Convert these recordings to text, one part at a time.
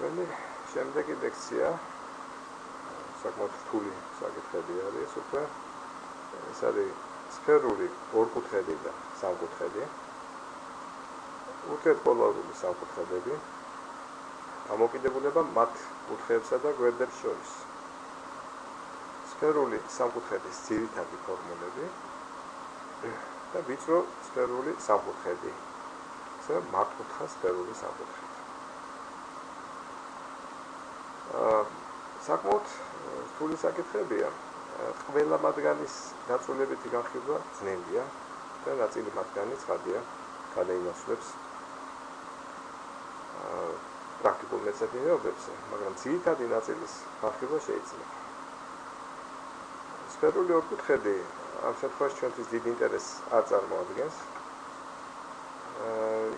ჩვენი შემდეგი ლექცია საკმაოდ რთული საკითხები არის უკვე ეს არის სფერული ორკუთხედი და სამკუთხედი ურთიერთპოლარული სამკუთხედები დამოკიდებულება მათ კუთხეებსა და გვერდებს შორის სფერული სამკუთხედის ძირითადი ფორმულები და ვიწრო სფერული სამკუთხედი це მართკუთხა სფერული სამკუთხედი საკმაოდ რთული საკითხებია ყველა მათგანის დაწვრილებითი განხილვა ძნელია და ნაწილი მათგანი ცხადია გადაინაცვლებს პრაქტიკულ მეცადინეობებზე მაგრამ ძირითადი ნაწილის განხილვა შეიძლება სფერული ორკუთხედი ამ შემთხვევაში ჩვენთვის დიდ ინტერესს არ წარმოადგენს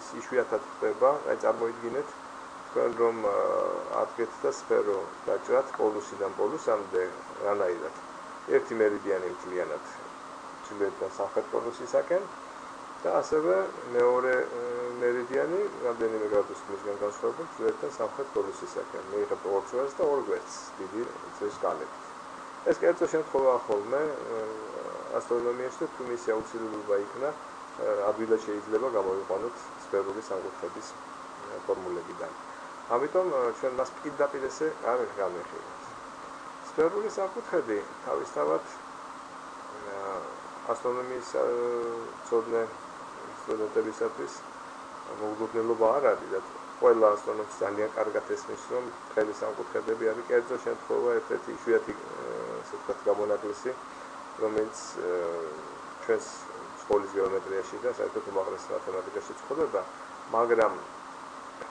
ის იშვიათად ხდება აი წარმოიდგინეთ თქვენ რომ ადგეთ და სფერო დაჭრათ პოლუსიდან პოლუსამდე რანაირად ერთი მერიდიანი მთლიანად ჩრდილოეთიდან სამხრეთ პოლუსისაკენ და ასევე მეორე მერიდიანი რამდენიმე გრადუსით მისგან განსხვავებული ჩრდილოეთიდან სამხრეთ პოლუსისაკენ მიიღებთ ორ წვერს და ორ გვერდს დიდი წრის სკალებით ეს კერძო შემთხვევაა ხოლმე ასტრონომიაში თუ მისი აუცილებლობა იქნა ადვილად შეიძლება გამოვიყვანოთ სფერული სამკუთხედის ფორმულებიდან ამიტომ ჩვენ მას პირდაპირ ესე არ განვიხილავთ სფერული სამკუთხედი თავისთავად ასტრონომიის სტუდენტებისათვის მოულოდნელობა არ არის და ყველა ასტრონომს ძალიან კარგად ესმის რომ მთელი სამკუთხედები არის კერძო შემთხვევა ერთ-ერთი იშვიათი ასე ვთქვათ გამონაკლისი რომელიც ჩვენს სკოლის გეომეტრიაში და საერთოდ უმაღლეს მათემატიკაში ცხოვრება მაგრამ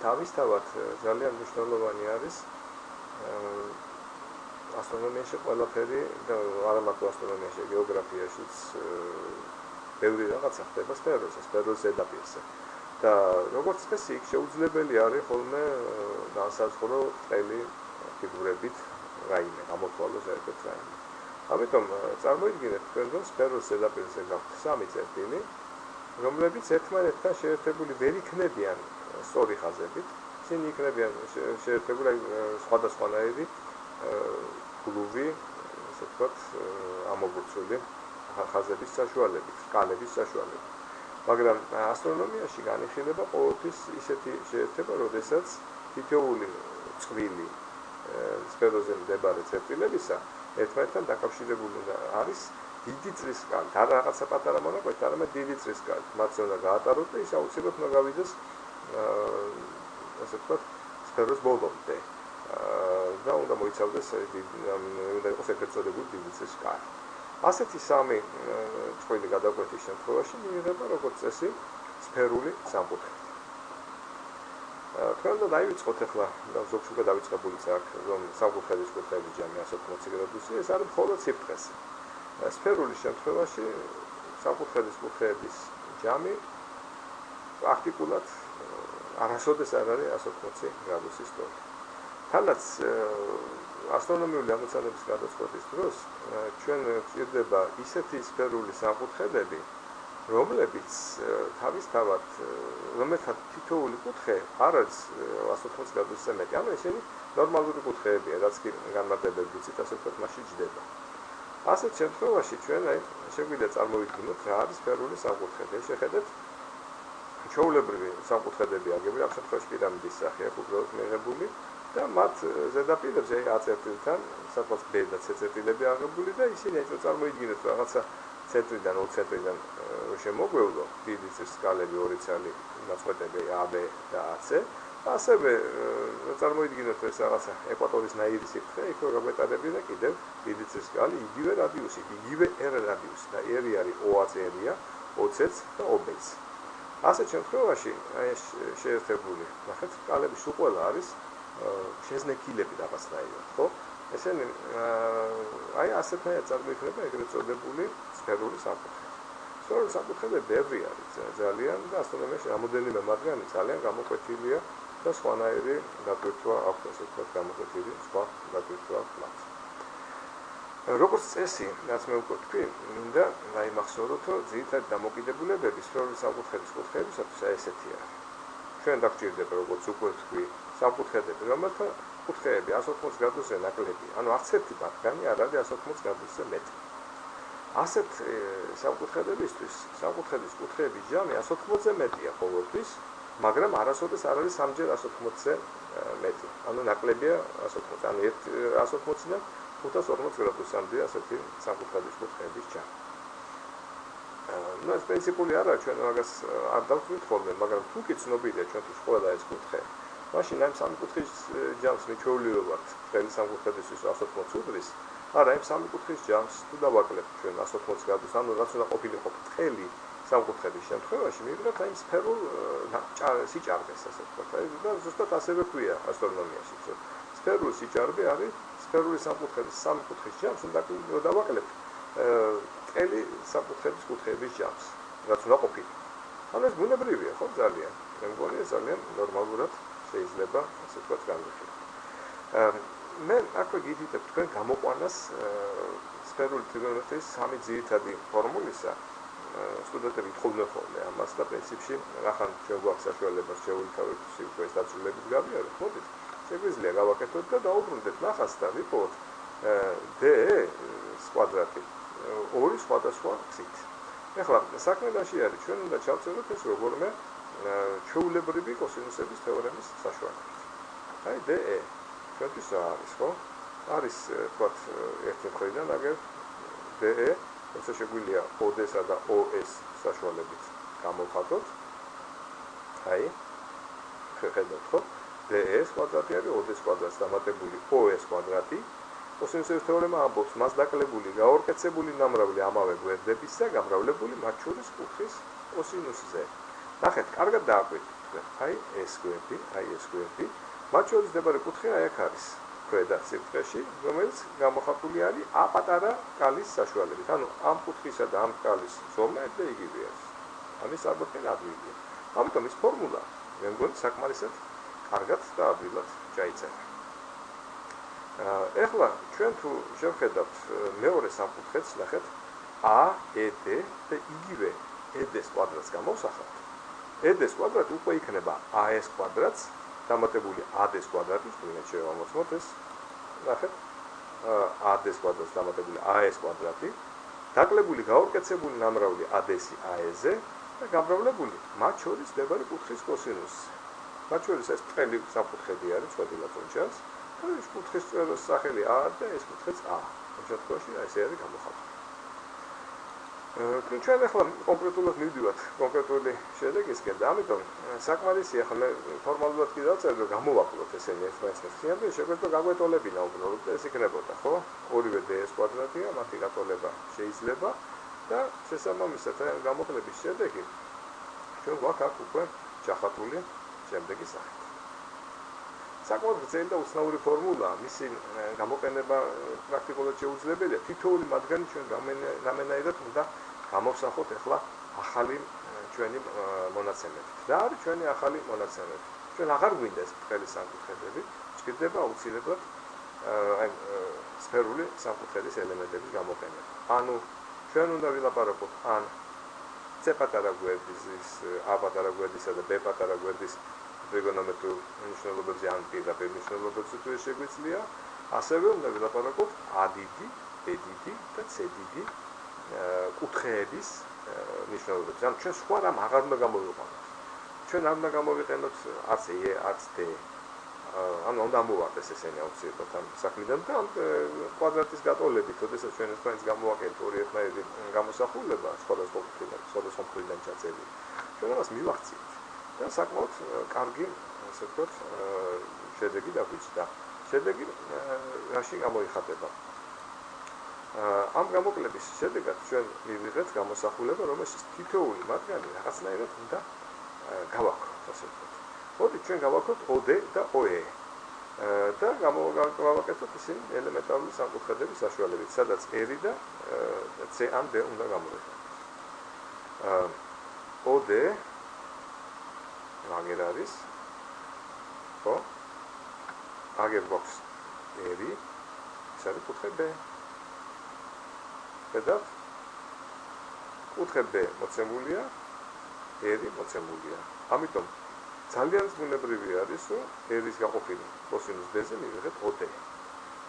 თავისთავად ძალიან მნიშვნელოვანი არის ასტრონომიაში ყველაფერი და არა მარტო ასტრონომიაში გეოგრაფიაშიც ბევრი რაღაცა ხდება სფეროს ზედაპირზე და როგორც წესი იქ შეუძლებელი არის ხოლმე განსაზღვრო ბრტყელი ფიგურებით რაიმე ამოთვალოს ერთ-ერთ რაიმე ამიტომ წარმოიდგინეთ თქვენ რომ სფეროს ზედაპირზე გაქვთ სამი წერტილი რომლებიც ერთმანეთთან შეერთებული ვერ იქნებიან სწორი ხაზებით ისინი იქნებიან შეერთებული სხვადასხვანაირი გლუვი ასე ვთქვათ ამობურცული ხაზების საშუალებით სკალების საშუალებით მაგრამ ასტრონომიაში განიხილება ყოველთვის ისეთი შეერთება როდესაც თითოეული წყვილი სფეროზე მდებარე წერტილებისა ერთმანეთთან დაკავშირებული არის დიდი წრის სკალით არა რაღაცა პატარა მონაკვეთი არამედ დიდი წრის სკალით მათ უნდა გაატაროთ და ის აუცილებლად უნდა გავიდეს ასე ვთქვათ სფეროს ბოლომდე და უნდა მოიცავდეს უნდა იყოს ეგრეთ წოდებული დიდი წრის სკალი ასეთი სამი წყვილი გადაკვეთის შემთხვევაში მიიღება როგორც წესი სფერული სამკუთხედი თქვენ უნდა დაივიწყოთ ახლა ზოგს უკვე დავიწყებულიც აქვს რომ სამკუთხედის კუთხეების ჯამი 180 გრადუსი ეს არის მხოლოდ სიფრთხეზე სფერული შემთხვევაში სამკუთხედის კუთხეების ჯამი პრაქტიკულად არასოდეს არ არის 180 გრადუსის სწორი თანაც ასტრონომიული ამოცანების გადაწყვეტის დროს ჩვენ გვჭირდება ისეთი სფერული სამკუთხედები რომლებიც თავისთავად რომელთა თითოეული კუთხე არ არის 180 გრადუსზე მეტი ანუ ისინი ნორმალური კუთხეებია რაც კი განმარტებები ვიცით ასე ვთქვათ მასში ჯდება ასეთ შემთხვევაში ჩვენ აი შეგვიძლია წარმოვიდგინოთ რა არის სფერული სამკუთხედი შეხედეთ ჩვეულებრივი სამკუთხედები აგებული ამ შემთხვევაში პირამიდის სახე აქვს უბრალოდ მიღებული და მათ ზედაპირებზე A წერტილთან სადღაც B და C წერტილები აღებული და ისინი ეს წარმოიდგინეთ რაღაცა ცენტრიდან ორ ცენტრიდან შემოგვევლო დიდი წრის სკალები ორი ცალი ნაწყვეტები AB და AC ასევე წარმოიდგინოთ ეს რაღაცა ეკვატორის ნაირი სიბრტყე იქ რო გაგვეტარებინა კიდევ დიდი წრის სკალი იგივე რადიუსით იგივე R რადიუსი და R არის OAC R-ია OC-ც და OB-ც ასეთ შემთხვევაში ეს შეერთებული ნახეთ სკალები სულ ყველა არის შეზნექილები რაღაცნაირად ხო ესენი აი ასეთნაირად წარმოიქმნება ეგრეთ წოდებული სფერული სამკუთხედი სფერული სამკუთხედები ბევრი არის ძალიან და ასტრონომიაში რამოდენიმე მათგანი ძალიან გამოკვეთილია და სხვანაირი დატვირთვა აქვს ასე ვთქვათ გამოკვეთილი სხვა დატვირთვა აქვს როგორც წესი რაც მე უკვე თქვი მინდა დაიმახსოვროთ რომ ძირითადი დამოკიდებულებები სფერული სამკუთხედის კუთხეებისათვის აი ესეთი არის ჩვენ დაგჭირდება როგორც უკვე თქვი, სამკუთხედები, რომელთა კუთხეები 180 გრადუსზე ნაკლები, ანუ არც ერთი მათგანი არ არის 180 გრადუსზე მეტი. ასეთ სამკუთხედებისთვის სამკუთხედის კუთხეების ჯამი 180-ზე მეტია ყოველთვის, მაგრამ არასოდეს არ არის სამჯერ 180-ზე მეტი. ანუ ნაკლებია 180, ანუ 180-დან 540 გრადუსამდე ასეთი სამკუთხედის კუთხეების ჯამი. ეს პრინციპული არა, ჩვენ მაგას არ დავთვლით ხოლმე, მაგრამ თუ კი ცნობილია ჩვენთვის ყველა ეს კუთხე, მაშინ ამ სამი კუთხის ჯამს მიჩვეულივე ვართ, წელი სამკუთხედისთვის 180 უდრის, არა, ამ სამი კუთხის ჯამს თუ დავაკლებთ ჩვენ 180 გრადუსს, ანუ რაც უნდა ყოფილიყო ბრტყელი სამკუთხედის შემთხვევაში, მივიღებთ აი სფერულ სიჭარბეს, ასე ვთქვათ. აი და ზუსტად ასევე ქვია ასტრონომიაში, რომ სფერული სიჭარბე არის სფერული სამკუთხედის სამი კუთხის ჯამს უნდა დავაკლებთ ბრტყელი სამკუთხედის კუთხეების ჯამს, რაც უნდა ყოფილიყო. ანუ ეს ბუნებრივია, ხო, ძალიან. მე მგონია ძალიან ნორმალურად შეიძლება, ასე ვთქვათ, განვიხილოთ. მე აქვე გითითებ თქვენ გამოყვანას სფერული ტრიგონოметრიის სამი ძირითადი ფორმულისა. სტუდენტები ეთხოვდნენ ხოლმე ამას და პრინციპში ახლა ჩვენ გვაქვს საშუალება შევიკავოთ უკვე ეს დაწვრილებით გავიაროთ. მოდით, შეგვიძლია გავაკეთოთ და დაუბრუნდეთ ნახას და ვიპოვოთ d კვადრატი ორი სხვადასხვა გზით. ეხლა საქმედაში არის ჩვენ უნდა ჩავწეროთ ეს როგორმე ჩვეულებრივი კოსინუსების თეორემის საშუალებით. აი d ჩვენთვის რა არის, ხო? არის თქვათ ერთი მხრიდან აგერ d როცა შეგვიძლია OD-სა და OS საშუალებით გამოვხატოთ. აი, ხედავთ ხო? DS კვადრატი არის OD-ის კვადრატს დამატებული OS კვადრატი. კოსინუსების თეორემა ამბობს, მას დაკლებული გაორკეცებული ნამრავლი ამავე გვერდების და გამრავლებული მათ შორის კუთხის კოსინუსზე. ნახეთ, კარგად დააკვირდით. აი, ეს გვერდი, აი ეს გვერდი. მათ შორის მდებარე კუთხე აი აქ არის. ქვედა სიბრტყეში, რომელიც გამოხატული არის A პატარა კალის საშუალებით. ანუ ამ კუთხისა და ამ კალის ზომა და იგივე არის. ამის წარმოქმნა ადვილია. ამიტომ ის ფორმულა მე მგონი საკმარისად კარგად და ადვილად ჩაიწერა. ეხლა ჩვენ თუ შევხედავთ მეორე სამკუთხედს, ნახეთ A, ED და იგივე ED-ის კვადრატს გამოვსახავთ. ED-ის კვადრატი უკვე იქნება AS კვადრატს დამატებული AD-ის კვადრატის, თუნდაც შევამოწმოთ ეს, ნახეთ, AD-ის კვადრატს დამატებული AS კვადრატი, დაკლებული გაორკეცებული ნამრავლი AD-ისი AS-ზე და გამრავლებული მათ შორის მდებარე კუთხის კოსინუსზე. მათ შორის ეს ბრტყელი სამკუთხედი არის, ცხადილად უნჩას, და ეს კუთხის წვეროს სახელი A და ეს კუთხეც A. ამ შემთხვევაში ესე არის გამოხატული. ჩვენ ახლა კონკრეტულად მივდივართ კონკრეტული შედეგისკენ და ამიტომ საკმარისია ახლა მე ფორმალურად კი დავწერე რომ გამოვაკლოთ ესენი ერთმანეთს და შეგვეძლო გაგვეტოლებინა უბრალოდ და ეს იქნებოდა ხო ორივე ds კვადრატია მათი გატოლება შეიძლება და შესაბამისად ამ გამოკლების შედეგი ჩვენ გვაქვს აქ უკვე ჩახატული შემდეგი სახით საკმაოდ გრძელი და უცნაური ფორმულა მისი გამოყენება პრაქტიკულად შეუძლებელია თითოეული მათგანი ჩვენ რამენაირად უნდა გამოვსახოთ ახლა ახალი ჩვენი მონაცემებით. რა არის ჩვენი ახალი მონაცემები? ჩვენ აღარ გვინდა ეს ბრტყელი სამკუთხედები, გვჭირდება აუცილებლად აი სფერული სამკუთხედის ელემენტების გამოყენება. ანუ ჩვენ უნდა ვილაპარაკოთ ან C პატარა გვერდის, A პატარა გვერდისა და B პატარა გვერდის ტრიგონომეტრიულ მნიშვნელობებზე ან პირდაპირ მნიშვნელობებზე თუ ეს შეგვიძლია, ასევე უნდა ვილაპარაკოთ A დიდი, B დიდი და C დიდი კუთხეების მნიშვნელობებზე. ანუ ჩვენ სხვა რამ აღარ უნდა გამოვიყვანოთ. ჩვენ არ უნდა გამოვიყენოთ არც E, არც D. ანუ უნდა მოვარდეს ესენი აუცილებლად ამ საქმიდან და ამ კვადრატის გატოლებით, როდესაც ჩვენ ერთმანეთს გამოვაკეთებთ ორი ერთნაირი გამოსახულება სხვადასხვა მხრიდან ჩაწერილი. ჩვენ ამას მივახციეთ და საკმაოდ კარგი, ასე ვთქვათ, შედეგი დაგვიჭდა. შედეგი რაში გამოიხატება? ამ გამოკლების შედეგად ჩვენ მივიღეთ გამოსახულება, რომელშიც თითოეული მათგანი რაღაცნაირად უნდა გავაკროთ, ასე ვთქვათ. მოდით ჩვენ გავაკროთ OD და OE და გავაკეთოთ ისინი ელემენტარული სამკუთხედების საშუალებით, სადაც R და C ან D უნდა გამოვიყენოთ. OD აგერ არის, ხო? აგერ გვაქვს R, ეს არის კუთხე B. ხედავთ? კუთხე B მოცემულია, R მოცემულია. ამიტომ ძალიან ზმუნებრივი არის, რომ ერის გაყოფილი კოსინუს d-ზე მივიღეთ OD.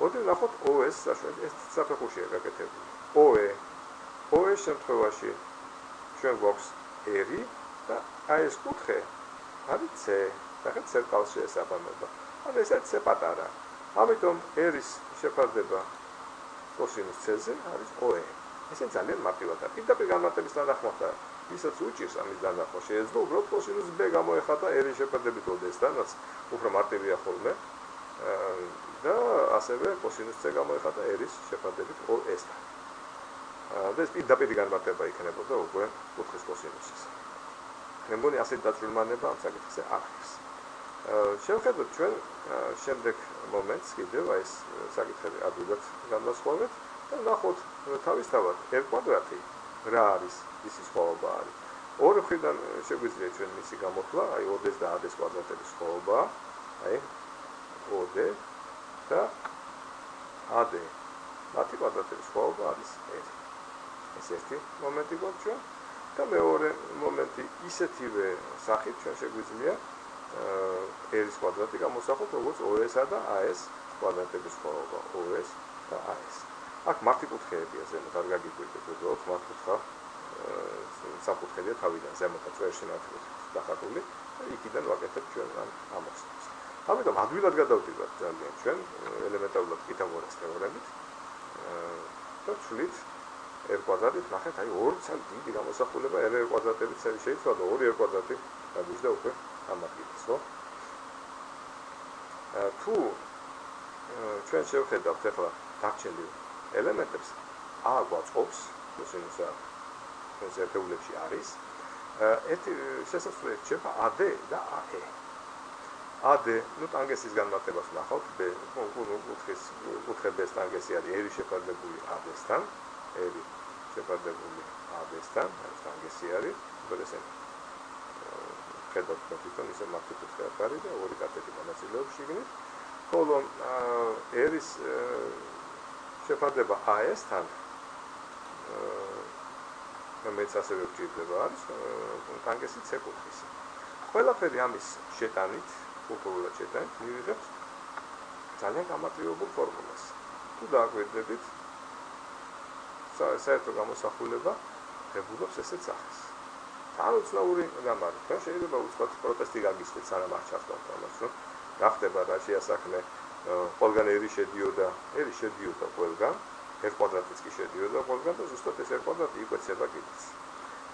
OD ნახოთ OS საშუალებით ეს საფეხურშია გაკეთებული. OE შემთხვევაში ჩვენ გვაქვს ერი და აი ეს კუთხე არის C. და წერტილს შეესაბამება. ან ესეც C პატარა. ამიტომ ერის შეფარდება კოსინუს C-ზე არის OE. ესე ძალიან მარტივად არის. პირდაპირ განმარტების თანახმად ისაც უჭირს ამის დანახვა შეეძლო უბრალოდ კოსინუს B გამოეხატა ერის შეფარდებით OD-სთან, რაც უფრო მარტივია ხოლმე. და ასევე კოსინუს C გამოეხატა ერის შეფარდებით OS-თან. და ეს პირდაპირ განმარტება იქნებოდა უკვე კუთხის კოსინუსის. მე მგონი ასეთ დაწვრილმანება ამ საკითხზე არ არის. შევხედოთ ჩვენ შემდეგ მომენტს კიდევ აი ეს საკითხები ადვილად განვასხვავებთ და ნახოთ თავისთავად R კვადრატი რა არის ისი სხვაობა არის. ორი მხრიდან შეგვიძლია ჩვენ მისი გამოთვლა, აი OD-ს და AD-ს კვადრატების სხვაობა, აი OD და AD მათი კვადრატების სხვაობა არის R. ეს ერთი მომენტი გვაქვს ჩვენ და მეორე მომენტი ისეთივე სახით ჩვენ შეგვიძლია R-ის კვადრატი გამოსახოთ როგორც OS-ა და AS კვადრატების სხვაობა, OS და AS. აქ მართიკუთხეებია ზემოთ, არ გაგიკვირდეთ უბრალოდ მართკუთხა სამკუთხედია თავიდან ზემოთა წვერში მართკუთხედით დახატული და იქიდან ვაკეთებ ჩვენ ამოცნებს. ამიტომ ადვილად გადავდივართ ძალიან ჩვენ ელემენტარულად პითაგორას თეორემით და ვცვლით R კვადრატით ნახეთ აი ორი ძალიან დიდი გამოსახულება R კვადრატებით შეიძლება ორი R კვადრატი გადავიჯდა უკვე ამაგიდს, ხო? თუ ჩვენ შევხედავთ ახლა დარჩენილ ელემენტებს A გვაწყობს კოსინუს A ეს ერთეულებში არის ერთი შესაძლოა რჩება AD და AE. AD, ну ტანგენსის განმარტებას ნახავთ, კუთხე B-ს ტანგენსი არის R შეფარდებული AD-სთან, R შეფარდებული AD-სთან, ეს ტანგენსი არის, უბრალოდ ეს ხედავთ თვითონ ისე მარტივ კუთხე არის და ორი კარტები მონაწილეობს შიგნით. ხოლო R-ის შეფარდება AS-თან რომელიც ასევე გვჭირდება არის ტანგენსი C კუთხის. ყველაფერი ამის შეტანით, კულტურულად შეტანით, მივიღებთ ძალიან გამარტივებულ ფორმულას. თუ დააკვირდებით, საერთო გამოსახულება ღებულობს ესეც სახეს. ძალიან უცნაური გამართ. და შეიძლება უცბად პროტესტი გაგისვით სანამ არ ჩახდათ ამას, რომ გახდება რა შეასახმე ყველგან ერი შედიოდა ყველგან, R კვადრატიც კი შედიოდა ყველგან და ზუსტად ეს R კვადრატი იკვეცება კიდეც.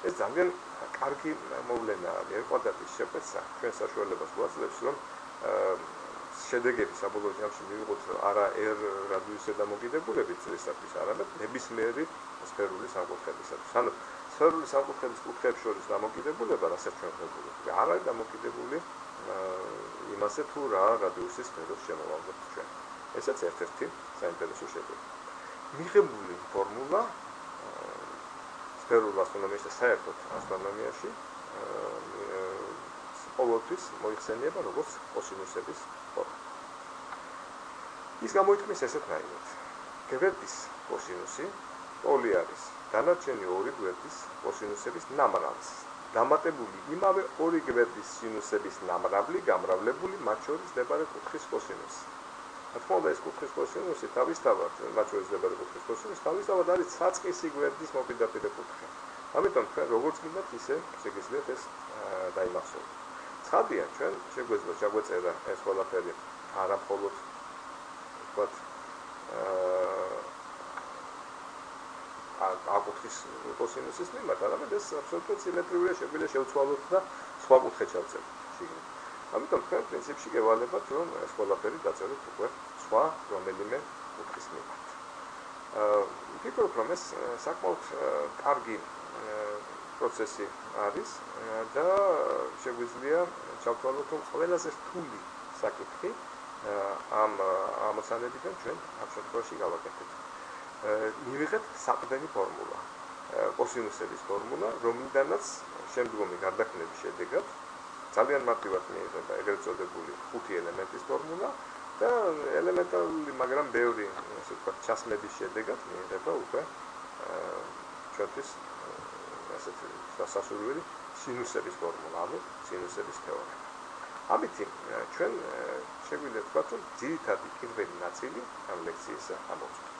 ეს ძალიან კარგი მოვლენაა R კვადრატის შეკვეცა ჩვენ საშუალებას გვაძლევს, რომ შედეგები საბოლოო ჯამში მივიღოთ არა R რადიუსზე დამოკიდებულებით წრისათვის, არამედ ნებისმიერი სფერული სამკუთხედისათვის. ანუ სფერული სამკუთხედის კუთხეებს შორის დამოკიდებულება, რასაც ჩვენ ვხედავთ, არ არის დამოკიდებული იმაზე თუ რა რადიუსის სფეროს შემოვავლობთ ჩვენ. ესაც ერთ-ერთი საინტერესო შედეგი. მიღებული ფორმულა სფერულ ასტრონომიაში და საერთოდ ასტრონომიაში ყოველთვის მოიხსენიება როგორც კოსინუსების ფორმა. ის გამოითქმის ესეთნაირად. გვერდის კოსინუსი პოლი არის დანარჩენი ორი გვერდის კოსინუსების ნამრავლს. დამატებული იმავე ორი გვერდის სინუსების ნამრავლი გამრავლებული მათ შორის მდებარე კუთხის კოსინუსი. თქმა ეს კუთხის კოსინუსი თავისთავად მათ შორის მდებარე კუთხის კოსინუსი თავისთავად არის საწყისი გვერდის მოპირდაპირე კუთხე. ამიტომ ჩვენ როგორც გინდათ ისე შეგიძლიათ ეს დაიმახსოვროთ. ცხადია ჩვენ შეგვეძლო ჩაგვეწერა ეს ყველაფერი არა მხოლოდ ვთქვათ აკუთხის კოსინუსის მიმართ, არამედ ეს აბსოლუტურად სიმეტრიულია, შეგვიძლია შევცვალოთ და სხვა კუთხე ჩავწეროთ შიგნით. ამიტომ თქვენ პრინციპში გევალებათ, რომ ეს ყველაფერი დაწეროთ უკვე სხვა რომელიმე კუთხის მიმართ. ვფიქრობ, რომ ეს საკმაოდ კარგი პროცესი არის და შეგვიძლია ჩავთვალოთ, რომ ყველაზე რთული საკითხი ამ ამოცანებიდან ჩვენ ამ შემთხვევაში გავაკეთებთ. მივიღეთ საყრდენი ფორმულა, კოსინუსების ფორმულა, რომლიდანაც შემდგომი გარდაქმნების შედეგად ძალიან მარტივად მიიღება ეგრეთ წოდებული 5 ელემენტის ფორმულა და ელემენტარული, მაგრამ ბევრი, ასე ვთქვათ, ჩასმების შედეგად მიიღება უკვე ჩვენთვის ასეთი სასურველი სინუსების ფორმულა, ანუ სინუსების თეორემა. ამით ჩვენ შეგვიძლია ვთქვათ, რომ ძირითადი პირველი ნაწილი ამ ლექციისა ამოწურდა.